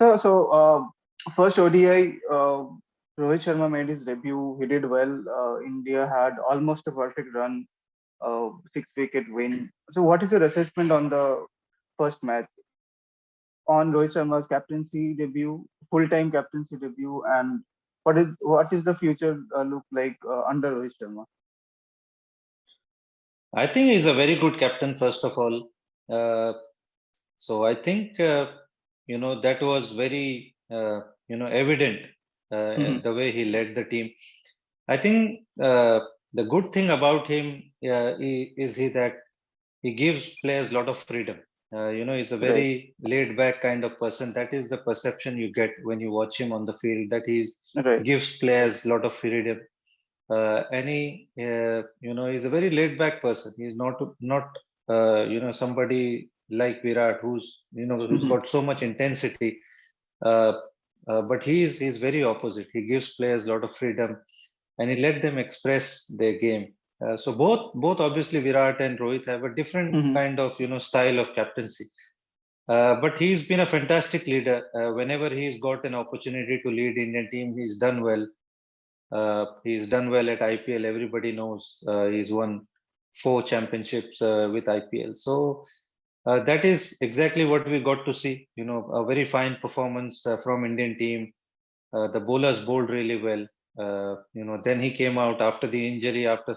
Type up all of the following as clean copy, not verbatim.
First ODI, Rohit Sharma made his debut. He did well. India had almost a perfect run, 6 wicket win. So, what is your assessment on the first match, on Rohit Sharma's captaincy debut, full-time captaincy debut, and what is the future look like under Rohit Sharma? I think he's a very good captain, first of all. Uh, so I think that was very evident Hmm. the way he led the team. I think the good thing about him is he that he gives players a lot of freedom. He's a Right. very laid back kind of person. That is the perception you get when you watch him on the field, that he Right. gives players a lot of freedom. And he's a very laid back person. He's not somebody like Virat who's Hmm. got so much intensity. Uh, but he's very opposite. He gives players a lot of freedom and he let them express their game. So both obviously Virat and Rohit have a different Hmm. kind of style of captaincy. But he's been a fantastic leader. Whenever he's got an opportunity to lead Indian team, he's done well. He's done well at IPL. Everybody knows he's won 4 championships with IPL. So that is exactly what we got to see. A very fine performance from Indian team. The bowlers bowled really well. Then he came out after the injury, after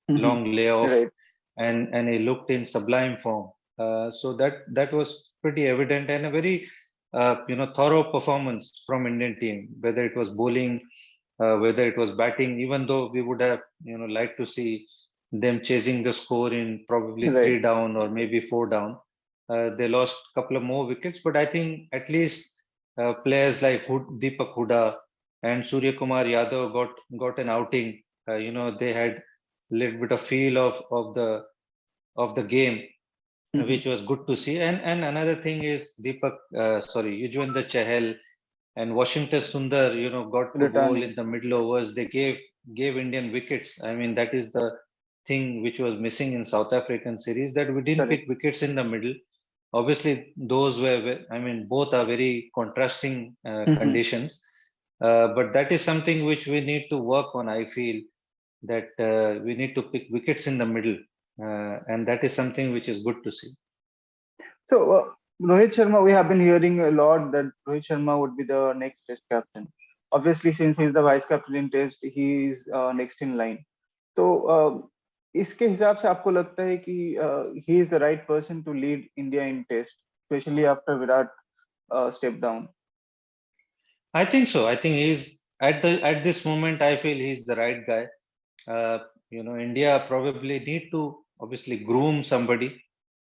Hmm. long layoff, Right. and he looked in sublime form. So that was pretty evident and a very thorough performance from Indian team. Whether it was bowling, whether it was batting, even though we would have liked to see them chasing the score in probably Right. 3 down or maybe 4 down. They lost a couple of more wickets, but I think at least players like Deepak Huda and Surya Kumar Yadav got an outing. They had a little bit of feel of the game, Hmm. which was good to see. And another thing is Yuzvendra Chahal and Washington Sundar, got to bowl Returning. in the middle overs. They gave Indian wickets. I mean, that is the thing which was missing in South African series, that we didn't Correct. pick wickets in the middle. Obviously, those I mean, both are very contrasting Hmm. conditions. But that is something which we need to work on. I feel that we need to pick wickets in the middle, and that is something which is good to see. Rohit Sharma, we have been hearing a lot that Rohit Sharma would be the next Test captain. Obviously, since he's the vice captain in Test, he is next in line. तो इसके हिसाब से आपको लगता है कि he is the right person to lead India in Test, especially after Virat stepped down? I think so. I think he's at this moment. I feel he's the right guy. Uh, India probably need to obviously groom somebody,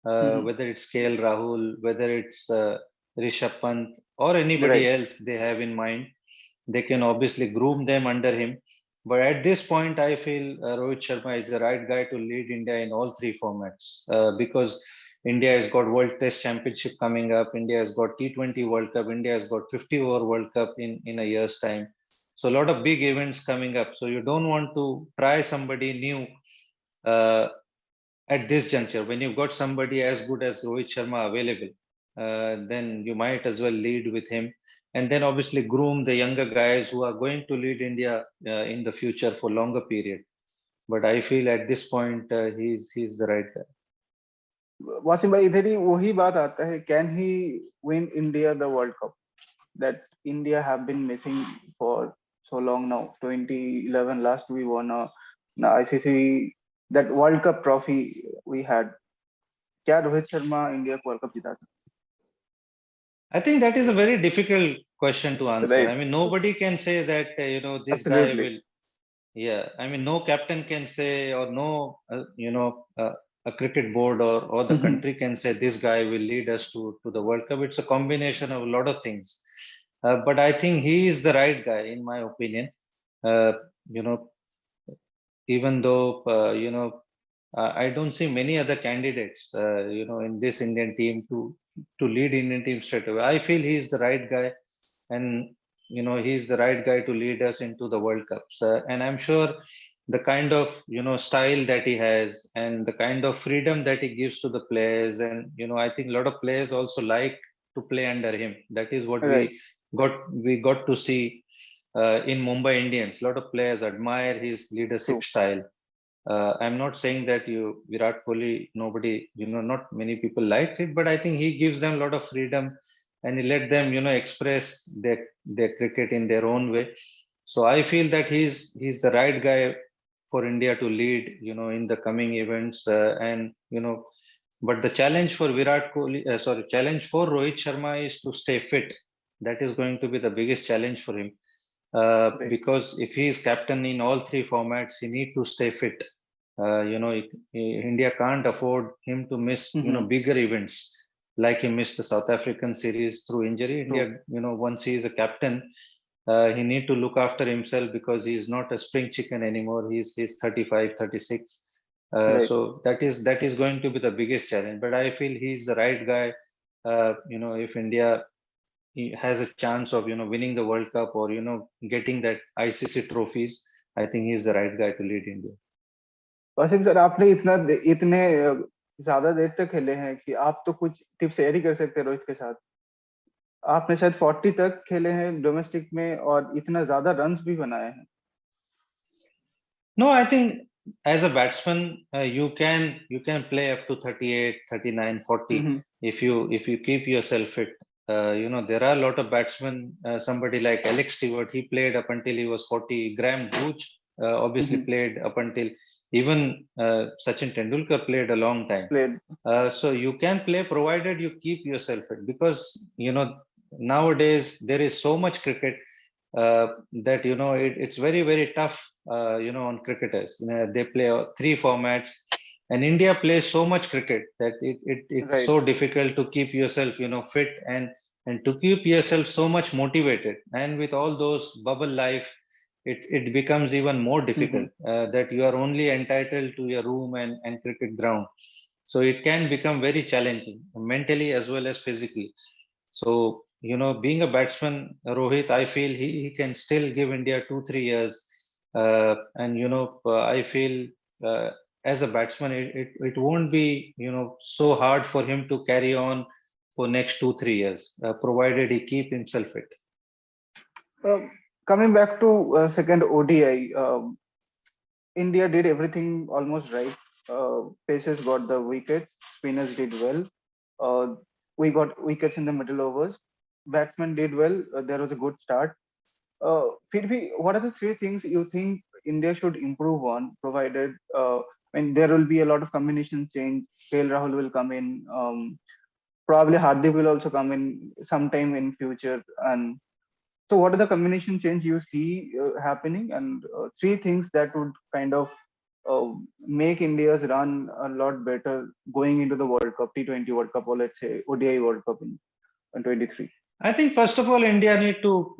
Hmm. whether it's KL Rahul, whether it's Rishabh Pant or anybody Right. else they have in mind. They can obviously groom them under him. But at this point, I feel Rohit Sharma is the right guy to lead India in all 3 formats, because India has got World Test Championship coming up. India has got T20 World Cup. India has got 50-over World Cup in a year's time. So a lot of big events coming up. So you don't want to try somebody new uh, at this juncture. When you've got somebody as good as Rohit Sharma available, then you might as well lead with him, and then obviously groom the younger guys who are going to lead India in the future for longer period. But I feel at this point he's the right guy. Washim भाई इधर ही वही बात आता है, can he win India the World Cup that India have been missing for so long now? 2011 last we won a ICC, that World Cup trophy we had. क्या Rohit Sharma India को world cup जिता I think that is a very difficult question to सकता? answer. Right. I mean, nobody can say that this guy Absolutely. will. Yeah, I mean, no captain can say, or no, a cricket board or the Mhm. country can say this guy will lead us to the World Cup. It's a combination of a lot of things. But I think he is the right guy, in my opinion. Uh, you know, Even though, I don't see many other candidates, in this Indian team to lead Indian team straight away. I feel he's the right guy, and he's the right guy to lead us into the World Cups. And I'm sure the kind of style that he has and the kind of freedom that he gives to the players, and I think a lot of players also like to play under him. That is what Right. we got to see in Mumbai Indians. A lot of players admire his leadership True. style. I'm not saying that Virat Kohli, nobody, not many people liked it, but I think he gives them a lot of freedom and he let them, express their cricket in their own way. So I feel that he's the right guy for India to lead, in the coming events. And but the challenge for challenge for Rohit Sharma is to stay fit. That is going to be the biggest challenge for him. Right. Because if he is captain in all three formats, he need to stay fit. India can't afford him to miss, Mm-hmm. bigger events like he missed the South African series through injury. True. India, once he is a captain, he need to look after himself because he is not a spring chicken anymore. He's 35, 36. Right. So that is going to be the biggest challenge. But I feel he's the right guy. If India he has a chance of winning the World Cup or getting that ICC trophies, I think he's the right guy to lead India. Wasim sir, आपने इतने ज्यादा देर तक खेले हैं कि आप तो कुछ टिप्स शेयर ही कर सकते हैं रोहित के साथ। आपने शायद 40 तक खेले हैं डोमेस्टिक में और इतना ज्यादा रन्स भी बनाए हैं। No, I think as a batsman, you can play up to 38, 39, 40 hmm. if you keep yourself fit. There are a lot of batsmen. Somebody like Alex Stewart, he played up until he was 40. Graham Gooch obviously hmm. played up until even Sachin Tendulkar played a long time. Played. So you can play provided you keep yourself fit because nowadays there is so much cricket that it's very very tough on cricketers. They play three formats and India plays so much cricket that it's right. so difficult to keep yourself fit and to keep yourself so much motivated, and with all those bubble life it becomes even more hmm. difficult that you are only entitled to your room and cricket ground. So it can become very challenging mentally as well as physically. So, being a batsman, Rohit, I feel he can still give India 2, 3 years. I feel as a batsman, it won't be, so hard for him to carry on for next 2, 3 years, provided he keep himself fit. Coming back to second ODI, India did everything almost right. Pacers got the wickets, spinners did well. Uh, we got wickets in the middle overs. Batsmen did well. There was a good start. फिर भी, what are the three things you think India should improve on, provided when there will be a lot of combination change? KL Rahul will come in. Probably Hardik will also come in sometime in future. And so, what are the combination change you see happening, and three things that would kind of make India's run a lot better going into the World Cup, T20 World Cup, or let's say ODI World Cup in 23? I think first of all, India need to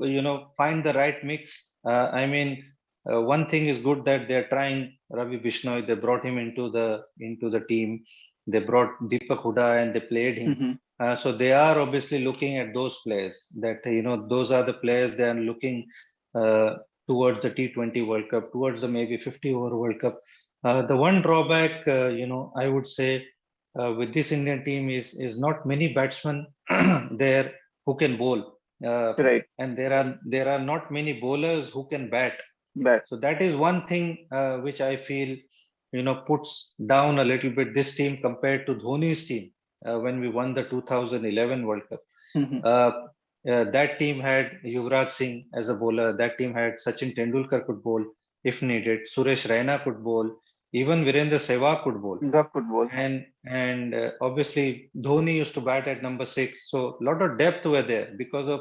find the right mix. One thing is good that they're trying Ravi Bishnoi. They brought him into the team. They brought Deepak Huda and they played him. Mm-hmm. So they are obviously looking at those players. That those are the players they are looking uh, towards the T20 World Cup, towards the maybe 50-over World Cup. The one drawback, I would say, with this Indian team is not many batsmen there who can bowl, Right. and there are not many bowlers who can bat. Bat. So that is one thing which I feel puts down a little bit this team compared to Dhoni's team when we won the 2011 World Cup. Mm-hmm. Uh, that team had Yuvraj Singh as a bowler. That team had Sachin Tendulkar could bowl if needed. Suresh Raina could bowl. Even Virendra Sehwag could bowl. The football. And obviously Dhoni used to bat at number 6, so a lot of depth were there because of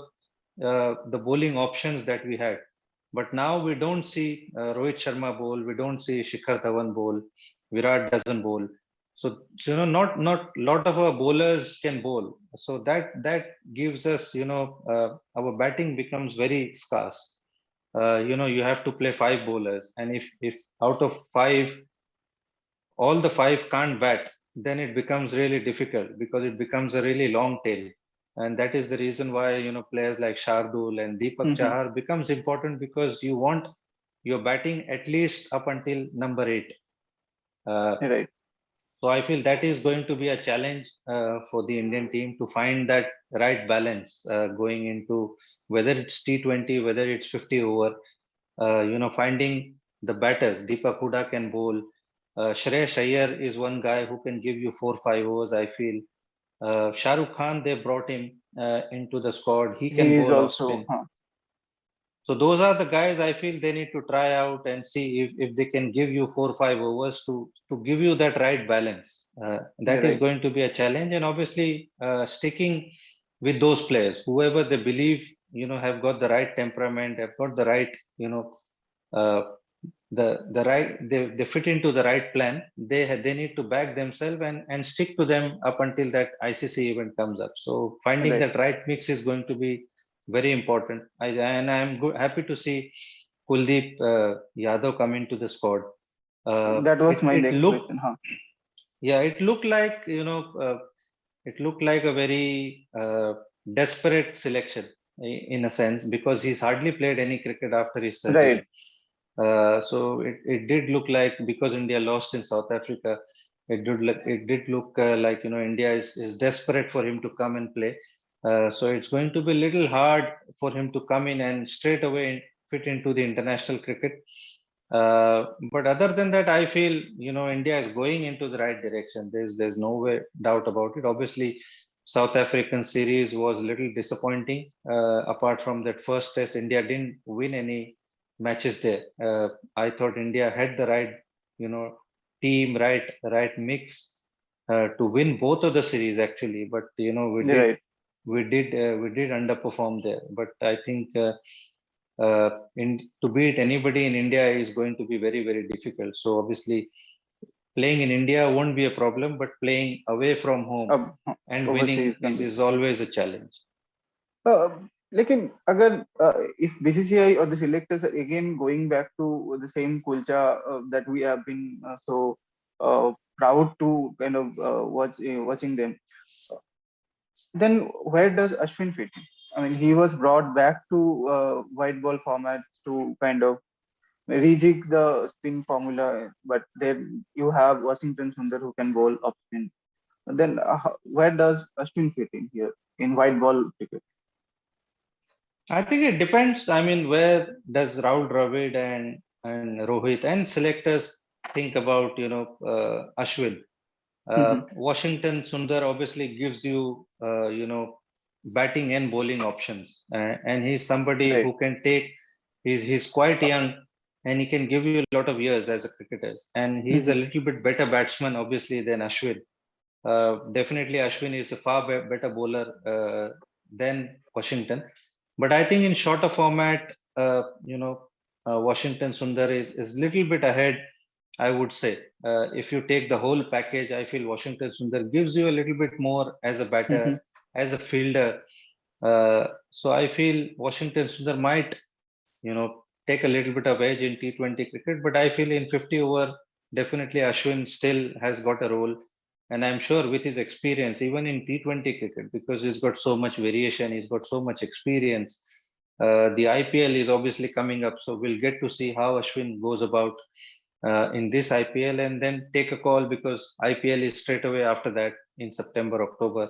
the bowling options that we had. But now we don't see Rohit Sharma bowl, we don't see Shikhar Dhawan bowl, Virat doesn't bowl. So not lot of our bowlers can bowl. So that gives us our batting becomes very scarce. You have to play 5 bowlers, and if out of 5 all the 5 can't bat, then it becomes really difficult because it becomes a really long tail. And that is the reason why players like Shardul and Deepak Mm-hmm. Chahar becomes important because you want your batting at least up until number 8. Uh, Right. So I feel that is going to be a challenge for the Indian team to find that right balance going into whether it's T20, whether it's 50 over. Finding the batters. Deepak Huda can bowl. Shreyas Iyer is one guy who can give you 4-5 overs. I feel Shah Rukh Khan, they brought him into the squad. He can He is bowl off also, spin. So those are the guys I feel they need to try out and see if they can give you 4-5 overs to give you that right balance. That is right, going to be a challenge, and obviously sticking with those players, whoever they believe have got the right temperament, have got the right uh, the right they fit into the right plan. They need to back themselves and stick to them up until that ICC event comes up. So finding right. that right mix is going to be very important. And I'm happy to see Kuldeep Yadav come into the squad. That It was my it next looked question, huh? yeah, it looked like it looked like a very desperate selection in a sense, because he's hardly played any cricket after his Right, surgery. So it did look like, because India lost in South Africa, it did look like India is desperate for him to come and play. So it's going to be a little hard for him to come in and straight away fit into the international cricket. But other than that, I feel India is going into the right direction. There's no way doubt about it. Obviously, South African series was a little disappointing. Apart from that first test, India didn't win any matches there. I thought India had the right, team, right mix to win both of the series actually. But we did right. we did we did underperform there. But I think to beat anybody in India is going to be very, very difficult. So obviously, playing in India won't be a problem, but playing away from home अब and overseas winning can be. is always a challenge. Uh, लेकिन अगर if BCCI or the selectors are again going back to the same culture that we have been so proud to kind of watching them, then where does Ashwin fit in? I mean, he was brought back to white ball format to kind of rejig the spin formula, but then you have Washington Sundar who can bowl off spin. Then where does Ashwin fit in here in white ball cricket? I think it depends. I mean, where does Rahul Dravid and Rohit and selectors think about Ashwin? Washington Sundar obviously gives you batting and bowling options, and he's somebody Right. who can take. He's quite young, and he can give you a lot of years as a cricketer. And he's a Mhm. little bit better batsman, obviously, than Ashwin. Definitely, Ashwin is a far better bowler than Washington. But I think in shorter format, Washington Sundar is little bit ahead, I would say. If you take the whole package, I feel Washington Sundar gives you a little bit more as a batter, Mhm. as a fielder. So I feel Washington Sundar might take a little bit of edge in T20 cricket, but I feel in 50 over, definitely Ashwin still has got a role. And I'm sure with his experience, even in T20 cricket, because he's got so much variation, he's got so much experience. The IPL is obviously coming up, so we'll get to see how Ashwin goes about in this IPL and then take a call, because IPL is straight away after that in September, October.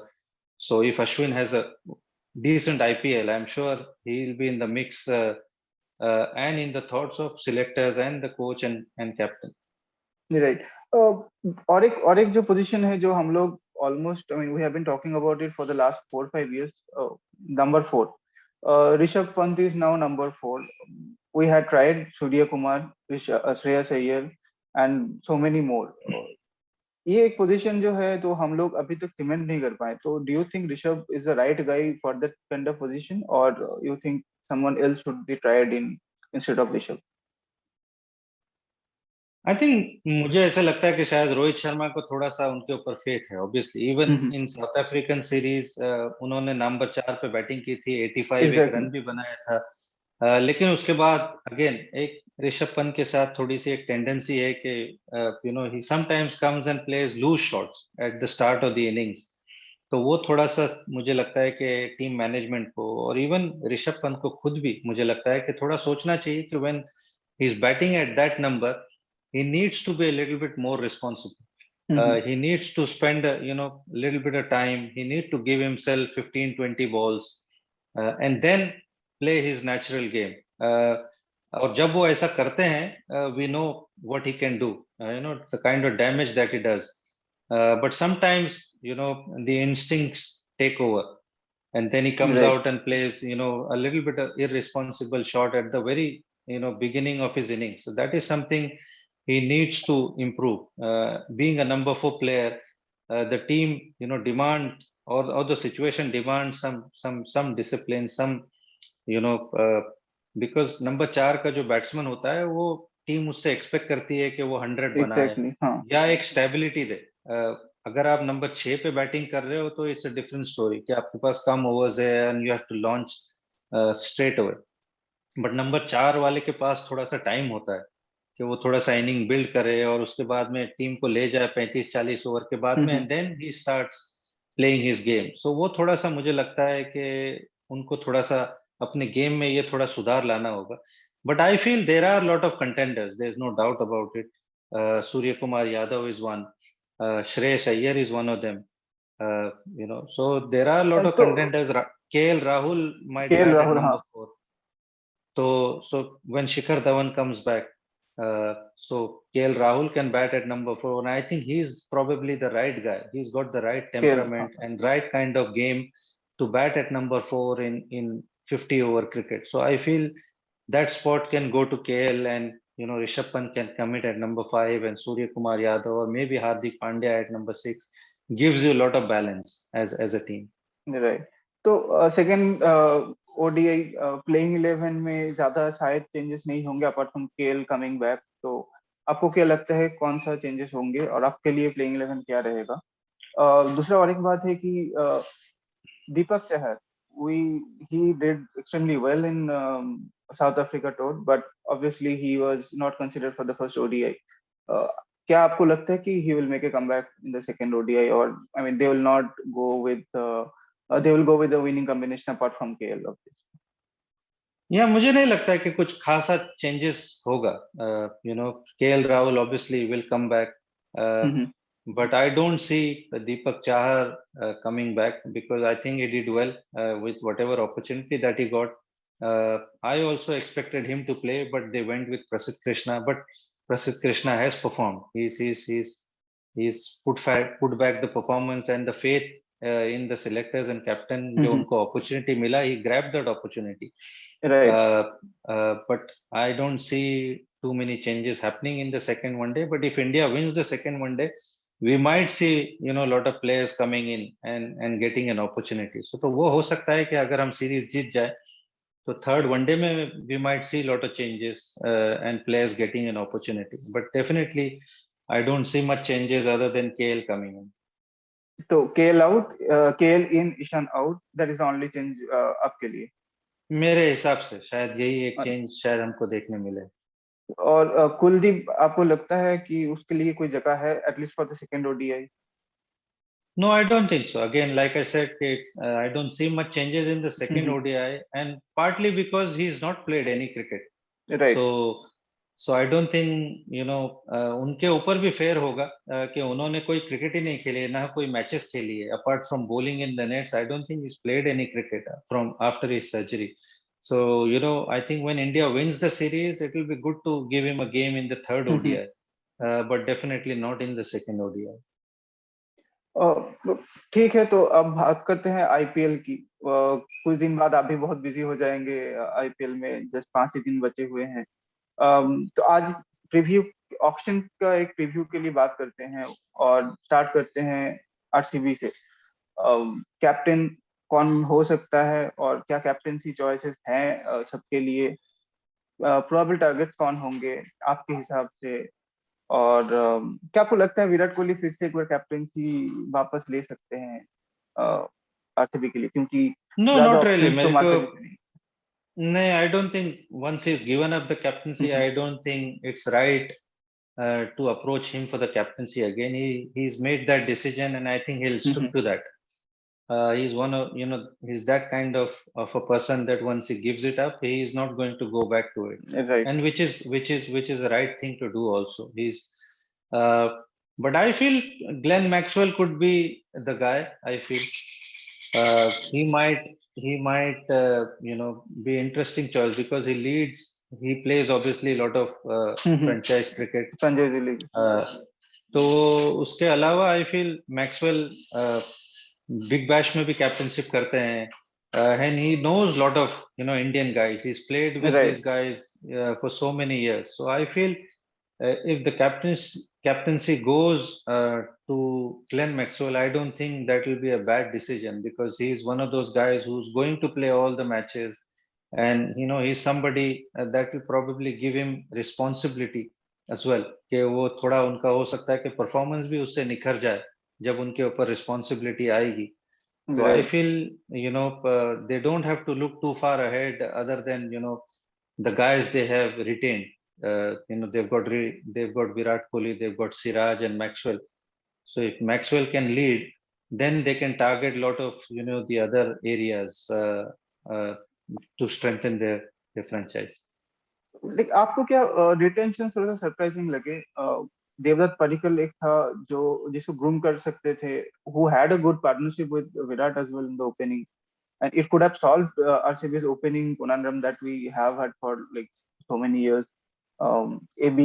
So if Ashwin has a decent IPL, I'm sure he'll be in the mix and in the thoughts of selectors and the coach and captain. Right और एक जो position है जो हम लोग almost I mean we have been talking about it for the last 4 5 years, number 4 Rishabh Pant is now number 4. We had tried Surya Kumar, Shreyas Iyer and so many more. ये एक position जो है तो हम लोग अभी तक सीमेंट नहीं कर पाए, तो do you think Rishabh is the right guy for that kind of position और you think someone else should be tried in instead of Rishabh? I think मुझे ऐसा लगता है कि शायद रोहित शर्मा को थोड़ा सा उनके ऊपर फेथ है, obviously even in south African series उन्होंने नंबर 4 पे बैटिंग की थी, 85 एक एग्जैक्टली. रन भी बनाया था। लेकिन उसके बाद अगेन एक ऋषभ पंत के साथ थोड़ी सी एक टेंडेंसी है कि he sometimes comes and plays loose shots at the start of the innings. तो वो थोड़ा सा मुझे लगता है कि टीम मैनेजमेंट को और इवन ऋषभ पंत को खुद भी मुझे लगता है कि थोड़ा सोचना चाहिए कि when he is batting at that number, he needs to be a little bit more responsible. Mm-hmm. He needs to spend little bit of time. He need to give himself 15-20 balls and then play his natural game. और जब वो ऐसा करते हैं, we know what he can do, the kind of damage that he does. But sometimes, the instincts take over, and then he comes Right. out and plays, a little bit of irresponsible shot at the very, beginning of his innings. So that is something he needs to improve. Being a number four player, the team, demand, or the situation demands some discipline, some, you know because number चार का जो batsman होता है वो team उससे expect करती है कि वो 100 बनाए Exactly. हाँ. या एक स्टेबिलिटी दे. अगर आप नंबर 6 पे बैटिंग कर रहे हो तो इट्स अ डिफरेंट स्टोरी कि आपके पास कम ओवर्स है and you have to launch straight away. But number 4 वाले के पास थोड़ा सा टाइम होता है कि वो थोड़ा सा इनिंग बिल्ड करे और उसके बाद में टीम को ले जाए 35-40 ओवर के बाद में, Mm-hmm. And then he starts playing his game. So वो थोड़ा सा मुझे लगता है कि उनको थोड़ा सा अपने गेम में ये थोड़ा सुधार लाना होगा. But I feel there are lot of contenders, there is no doubt about it. Surya Kumar Yadav is one, Shreyas Iyer is one of them. So there are a lot of तो contenders. KL Rahul might KL bat at Rahul, हाँ. number four. So when Shikhar Dhawan comes back, so KL Rahul can bat at number four, and I think he's probably the right guy. He's got the right KL, हाँ. temperament and right kind of game to bat at number four in 50 over cricket. So I feel that spot can go to KL, and Rishabh Pant can commit at number five, and Surya Kumar Yadav or maybe Hardik Pandya at number six gives you a lot of balance as a team. Right. तो second ODI playing 11 में ज्यादा शायद changes नहीं होंगे apart from KL coming back. तो आपको क्या लगता है कौन सा चेंजेस होंगे और आपके लिए प्लेइंग 11 क्या रहेगा? दूसरा और एक बात है कि Deepak Chahar, he did extremely well in South Africa tour, but obviously he was not considered for the first ODI. Uh, क्या आपको लगता है कि he will make a comeback in the second ODI, or I mean they will not go with they will go with the winning combination apart from KL obviously. या मुझे नहीं लगता कि कुछ खासा चेंजेस होगा. KL Rahul obviously will come back, Mm-hmm. but I don't see Deepak Chahar coming back because I think he did well with whatever opportunity that he got. I also expected him to play, but they went with Prasidh Krishna. But Prasidh Krishna has performed. He's put back the performance and the faith in the selectors and captain. जो Mm-hmm. उनको opportunity मिला, he grabbed that opportunity. Right. But I don't see too many changes happening in the second one day. But if India wins the second one day, we might see a lot of players coming in and getting an opportunity. So तो वो हो सकता है कि अगर हम series जीत जाए तो थर्ड वनडे में we might see a lot of changes and players getting an opportunity. But definitely I don't see much changes other than KL coming in. तो KL out, KL in, Ishan out. That is the only change आपके लिए. मेरे हिसाब से शायद यही एक change शायद हमको देखने मिले. और कुलदीप आपको लगता है कि उसके लिए कोई जगह है at least for the second ODI? No, I don't think so. Again, like I said, I don't see much changes in the second hmm. ODI, and partly because he's not played any cricket. Right. So, so I don't think उनके ऊपर भी fair होगा कि उन्होंने कोई cricket ही नहीं खेली, ना कोई मैचेस खेली है. Apart from bowling in the nets, I don't think he's played any cricket from after his surgery. So, I think when India wins the series, it will be good to give him a game in the third ODI, but definitely not in the second ODI. ठीक है, तो अब बात करते हैं IPL की. कुछ दिन बाद आप भी बहुत बिजी हो जाएंगे आईपीएल में, जस्ट 5 ही दिन बचे हुए हैं. तो आज प्रीव्यू, ऑक्शन का एक प्रीव्यू के लिए बात करते हैं और स्टार्ट करते हैं आरसीबी से. कैप्टन कौन हो सकता है और क्या कैप्टनसी चॉइसेस हैं सबके लिए? प्रोबेबल टारगेट्स कौन होंगे आपके हिसाब से? और क्या आपको लगता है विराट कोहली फिर से एक बार कैप्टनसी वापस ले सकते हैं आरसीबी के लिए, क्योंकि No, ज्यादा not really. ऑप्शंस तो मेरे को मार्केट में नहीं. नहीं, I don't think once he's given up the captaincy, I don't think it's right to approach him for the captaincy again. He's made that decision, and I think he'll stick to that. He's one of he's that kind of a person that once he gives it up, he is not going to go back to it, right. and which is the right thing to do. Also, he's uh, But I feel Glenn Maxwell could be the guy. I feel he might be interesting choice because he leads. He plays obviously a lot of hmm, franchise cricket. Sanjay Delhi. Uh, तो उसके अलावा I feel Maxwell big bash में भी captainship करते हैं and he knows lot of Indian guys. He's played with these right. guys for so many years. So I feel if the captaincy goes to Glenn Maxwell, I don't think that will be a bad decision because he's one of those guys who's going to play all the matches, and he's somebody that will probably give him responsibility as well. कि वो थोड़ा उनका हो सकता है कि performance भी उससे निखर जाए जब उनके ऊपर रिस्पॉन्सिबिलिटी आएगी. So I right. feel they don't have to look too far ahead other than the guys they have retained. They've got Virat Kohli, they've got Siraj and Maxwell. So if Maxwell can lead, then they can target a lot of the other areas uh, to strengthen their franchise. Like आपको क्या retention थोड़ा सा surprising लगे? देवदत्त पडिक्कल एक था जो जिसको groom कर सकते थे, who had a good partnership with Virat as well in the opening, and it could have solved RCB's opening conundrum that we have had for like so many years. AB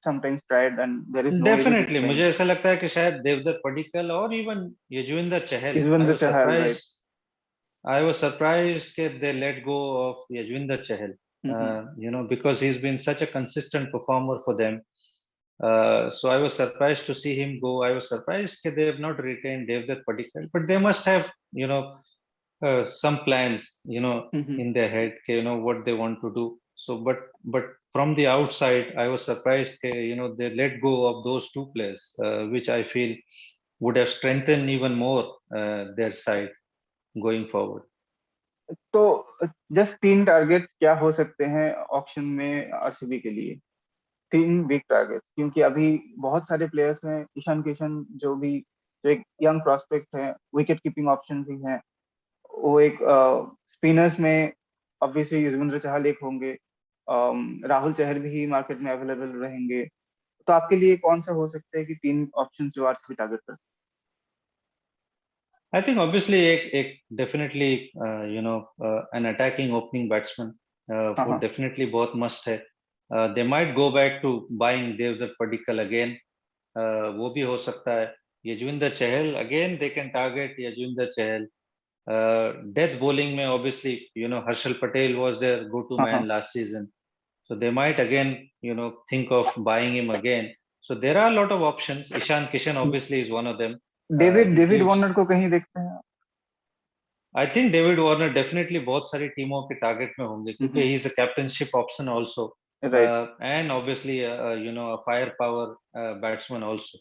sometimes tried and there is no AB this definitely मुझे time. ऐसा लगता है कि शायद देवदत्त पडिक्कल और even Yuzvendra Chahal. Even I the was Chahal, right? Surprise I was surprised that they let go of Yajvinder Chahal, Mm-hmm. because he's been such a consistent performer for them. So I was surprised to see him go. I was surprised that they have not retained Devdutt Padikkal, but they must have, some plans, Mm-hmm. in their head, what they want to do. So, but from the outside, I was surprised, they let go of those two players, which I feel would have strengthened even more their side going forward. तो just तीन target क्या हो सकते हैं auction में RCB के लिए? तीन बिग टारगेट, क्योंकि अभी बहुत सारे प्लेयर्स हैं, ईशान किशन जो एक यंग प्रोस्पेक्ट है, विकेट कीपिंग ऑप्शन भी है, वो एक स्पिनर्स में ऑब्वियसली युजवेंद्र चहल एक होंगे, राहुल चहर भी मार्केट में अवेलेबल रहेंगे। तो आपके लिए कौन सा हो सकता है कि तीन ऑप्शन जो आरसीबी टारगेट कर? I think obviously एक definitely an attacking opening batsman हाँ वो हाँ। definitely बहुत must है. They might go back to buying Devdutt Padikkal again. वो भी हो सकता है. Yajvinder Chahal again they can target Yajvinder Chahal. Death bowling में obviously Harshal Patel was their go-to हाँ man हाँ। last season. So they might again think of buying him again. So there are a lot of options. Ishan Kishan obviously is one of them. David He David Warner gives को कहीं देखते हैं? I think David Warner definitely बहुत सारी टीमों के target में होंगे क्योंकि hmm. He is a captaincy option also right. And obviously a fire power batsman also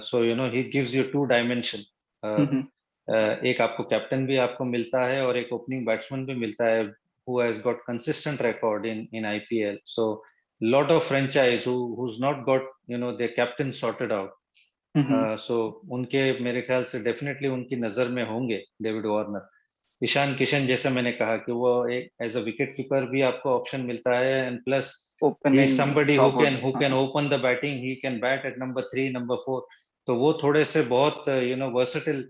so he gives you two dimension. Hmm. एक आपको कैप्टन भी आपको मिलता है और एक ओपनिंग बैट्समैन भी मिलता है who has got consistent record in IPL. So lot of franchise who's not got their captain sorted out. Hmm. So उनके मेरे ख्याल से डेफिनेटली उनकी नजर में होंगे डेविड वार्नर. ईशान किशन जैसा मैंने कहा कि वो एक एज अ विकेट कीपर भी आपको ऑप्शन मिलता है and plus he is opening somebody top order, who हाँ कैन हाँ। Open the batting. He can bat at number 3 number 4. तो वो थोड़े से बहुत वर्सेटिल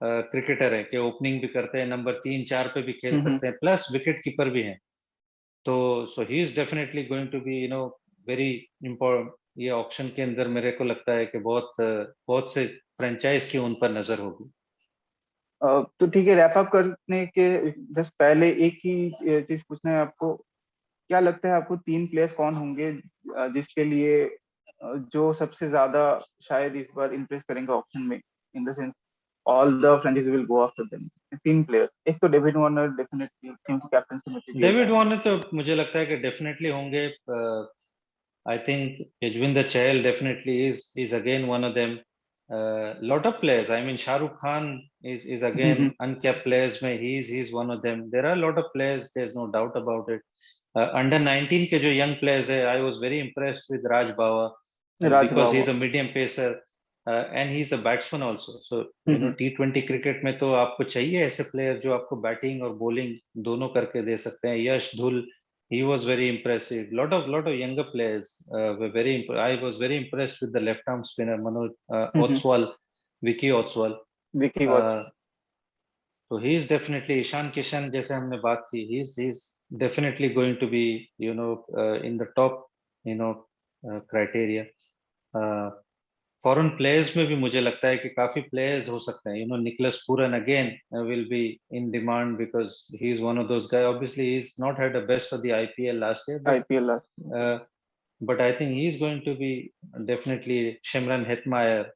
क्रिकेटर है कि ओपनिंग भी करते हैं, नंबर 3 4 पे भी खेल हम्म। सकते हैं, प्लस विकेट कीपर भी हैं. तो so he is definitely going to be very important. ये ऑप्शन के अंदर मेरे को लगता है कि बहुत से फ्रेंचाइज की उन पर नजर होगी. तो ठीक है, रैप अप करने के जस्ट पहले एक ही चीज पूछना है आपको। क्या लगता है आपको तीन प्लेयर्स कौन होंगे जिसके लिए जो सबसे ज्यादा शायद इस बार इम्प्रेस करेंगे ऑप्शन में, in the sense all the franchise will go after them? तीन प्लेयर्स, एक तो डेविड वार्नर डेफिनेटली क्योंकि कैप्टनसी मटेरियल डेविड है। वार्नर तो मुझे लगता है कि डेफिनेटली होंगे. I think Yajvinder Chahal definitely is again one of them. Lot of players. I mean, Shah Rukh Khan is again uncapped players. Mein he's one of them. There are a lot of players. There's no doubt about it. Under 19 के जो young players है, I was very impressed with Raj Bawa Raj because Baba. he's a medium pacer and he's a batsman also. So T20 cricket में तो आपको चाहिए ऐसे player जो आपको बैटिंग और बॉलिंग दोनों करके दे सकते हैं. यश धुल he was very impressive. Lot of younger players were very. I was very impressed with the left arm spinner Manoj Otswal, Vicky Otswal. Vicky watch. Uh, so he is definitely Ishan Kishan जैसे हमने बात की. He's definitely going to be in the top criteria. Uh, foreign players में भी मुझे लगता है कि काफी प्लेयर्स हो सकते हैं. Nicholas Pooran again will be in demand because he is one of those guy. Obviously he is not had the best of the IPL last year, IPL last. but I think he is going to be definitely. Shimran Hetmeyer,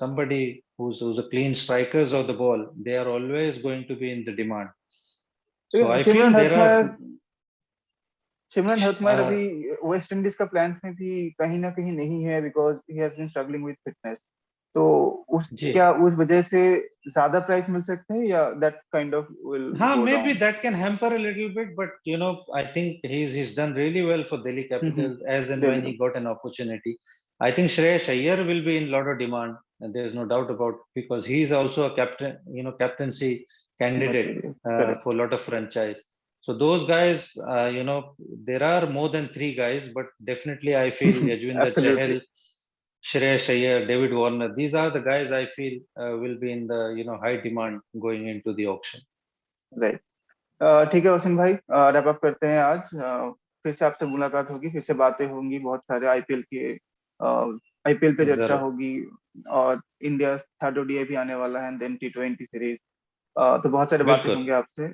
somebody who's a clean strikers of the ball, they are always going to be in the demand. So लेकिन I feel there are Shimron Hetmyer अभी uh, West Indies का plans में भी कहीं ना कहीं नहीं है, because he has been struggling with fitness. तो उस जी. क्या उस वजह से ज्यादा प्राइस मिल सकते हैं, या that kind of will go Maybe down? that can hamper a little bit, but I think he's done really well for Delhi Capitals as and when Delhi he में. got an opportunity. I think Shreyas Iyer will be in lot of demand, and there's no doubt about, because he's also a captain, captaincy candidate material, correct. for a lot of franchise. So those guys, there are more than three guys, but definitely I feel Yajwinder absolutely. Chahal, Shreyas Iyer, David Warner, these are the guys I feel will be in the high demand going into the auction. Right. ठीक है वसीम भाई, wrap up करते हैं आज. फिर से आपसे मुलाकात होगी, फिर से बातें होंगी, बहुत सारे आईपीएल के आईपीएल पे चर्चा जरूर. होगी. और इंडिया थर्ड ओडीआई भी आने वाला है, देन टी20 सीरीज. तो बहुत सारे बातें बिल्कुल. होंगे आपसे.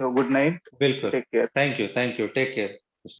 तो गुड नाइट. बिल्कुल. Take care. Thank you. Take care.